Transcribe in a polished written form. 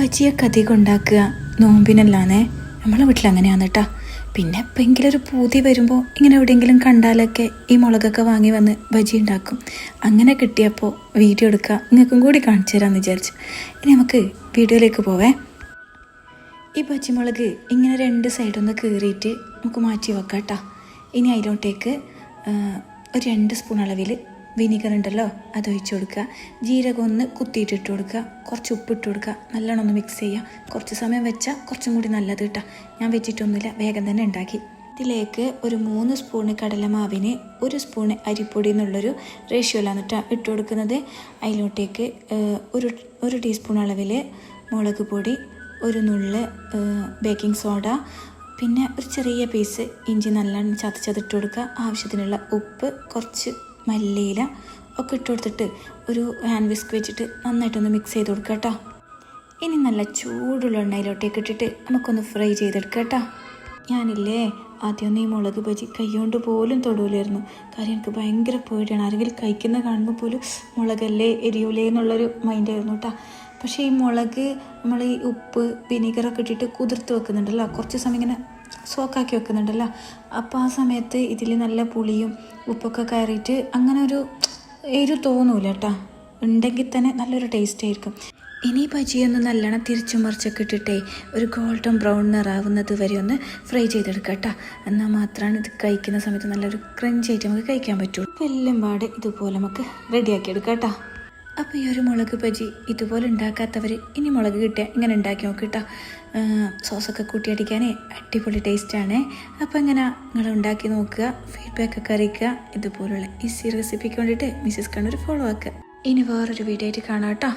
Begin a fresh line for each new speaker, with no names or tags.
ബജിയൊക്കെ അധികം ഉണ്ടാക്കുക നോമ്പിനല്ലാന്നേ നമ്മളെ വീട്ടിൽ അങ്ങനെയാണ് കേട്ടോ. പിന്നെ എപ്പോഴെങ്കിലും ഒരു പൂതി വരുമ്പോൾ ഇങ്ങനെ എവിടെയെങ്കിലും കണ്ടാലൊക്കെ ഈ മുളകൊക്കെ വാങ്ങി വന്ന് ബജി ഉണ്ടാക്കും. അങ്ങനെ കിട്ടിയപ്പോൾ വീഡിയോ എടുക്കുക നിങ്ങൾക്കും കൂടി കാണിച്ചു തരാമെന്ന് വിചാരിച്ചു. ഇനി നമുക്ക് വീഡിയോയിലേക്ക് പോവേ. ഈ ബജിമുളക് ഇങ്ങനെ രണ്ട് സൈഡൊന്ന് കീറിയിട്ട് നമുക്ക് മാറ്റി വെക്കാം കേട്ടോ. ഇനി അതിലോട്ടേക്ക് ഒരു 2 സ്പൂൺ അളവിൽ വിനീഗർ ഉണ്ടല്ലോ അത് ഒഴിച്ച് കൊടുക്കുക. ജീരകം ഒന്ന് കുത്തിയിട്ടിട്ട് കൊടുക്കുക. കുറച്ച് ഉപ്പിട്ട് കൊടുക്കുക. നല്ലോണം ഒന്ന് മിക്സ് ചെയ്യുക. കുറച്ച് സമയം വെച്ചാൽ കുറച്ചും കൂടി നല്ലത് കേട്ടോ. ഞാൻ വെച്ചിട്ടൊന്നുമില്ല, വേഗം തന്നെ ഉണ്ടാക്കി. ഇതിലേക്ക് ഒരു 3 സ്പൂണ് കടലമാവിന് 1 സ്പൂണ് അരിപ്പൊടി എന്നുള്ളൊരു റേഷ്യോയിലാണ് കേട്ടോ ഇട്ട് കൊടുക്കുന്നത്. അതിലോട്ടേക്ക് ഒരു ടീസ്പൂൺ അളവിൽ മുളക് പൊടി, ഒരു നുള്ള് ബേക്കിംഗ് സോഡ, പിന്നെ ഒരു ചെറിയ പീസ് ഇഞ്ചി നല്ലോണം ചതച്ചതിട്ട് കൊടുക്കുക. ആവശ്യത്തിനുള്ള ഉപ്പ്, കുറച്ച് മല്ലിയില ഒക്കെ ഇട്ട് കൊടുത്തിട്ട് ഒരു ഹാൻഡ് വിസ്ക് വെച്ചിട്ട് നന്നായിട്ടൊന്ന് മിക്സ് ചെയ്ത് കൊടുക്കുക കേട്ടോ. ഇനി നല്ല ചൂടുള്ള എണ്ണയിലോട്ടേക്ക് ഇട്ടിട്ട് നമുക്കൊന്ന് ഫ്രൈ ചെയ്തെടുക്കുക കേട്ടോ. ഞാനില്ലേ ആദ്യമൊന്നും ഈ മുളക് ബജി കൈകൊണ്ട് പോലും തൊടൂലായിരുന്നു. കാര്യം എനിക്ക് ഭയങ്കര പേടിയാണ്. ആരെങ്കിലും കഴിക്കുന്ന കാണുമ്പോൾ പോലും മുളകല്ലേ എരിയൂലേ എന്നുള്ളൊരു മൈൻഡായിരുന്നു കേട്ടോ. പക്ഷേ ഈ മുളക് നമ്മൾ ഈ ഉപ്പ് വിനീഗറൊക്കെ ഇട്ടിട്ട് കുതിർത്ത് വെക്കുന്നുണ്ടല്ലോ, കുറച്ച് സമയം ഇങ്ങനെ സോക്കാക്കി വെക്കുന്നുണ്ടല്ലോ, അപ്പോൾ ആ സമയത്ത് ഇതിൽ നല്ല പുളിയും ഉപ്പൊക്കെ കയറിയിട്ട് അങ്ങനെ ഒരു എരിവ് തോന്നൂല കേട്ടോ. ഉണ്ടെങ്കിൽ തന്നെ നല്ലൊരു ടേസ്റ്റ് ആയിരിക്കും. ഇനി ബജിയൊന്ന് നല്ലോണം തിരിച്ചും മറിച്ചൊക്കെ ഇട്ടിട്ടേ ഒരു ഗോൾഡൻ ബ്രൗൺ നിറാവുന്നത് വരെ ഒന്ന് ഫ്രൈ ചെയ്തെടുക്കുക കേട്ടോ. എന്നാൽ മാത്രമാണ് ഇത് കഴിക്കുന്ന സമയത്ത് നല്ലൊരു ക്രഞ്ചായിട്ട് നമുക്ക് കഴിക്കാൻ പറ്റുള്ളൂ. എല്ലാം പാട് ഇതുപോലെ നമുക്ക് റെഡിയാക്കി എടുക്കാം കേട്ടോ. അപ്പോൾ ഈ ഒരു മുളക് ബജി ഇതുപോലെ ഉണ്ടാക്കാത്തവർ ഇനി മുളക് കിട്ടിയാൽ ഇങ്ങനെ ഉണ്ടാക്കി നോക്കിട്ടോ. സോസൊക്കെ കൂട്ടിയടിക്കാൻ അടിപൊളി ടേസ്റ്റാണ്. അപ്പോൾ ഇങ്ങനെ നിങ്ങൾ ഉണ്ടാക്കി നോക്കുക, ഫീഡ്ബാക്കൊക്കെ അറിയിക്കുക. ഇതുപോലുള്ള ഈസി റെസിപ്പിക്ക് വേണ്ടിയിട്ട് മിസ്സസ് കണ്ണൂർ ഫോളോ ആക്കുക. ഇനി വേറൊരു വീഡിയോ ആയിട്ട് കാണാം കേട്ടോ.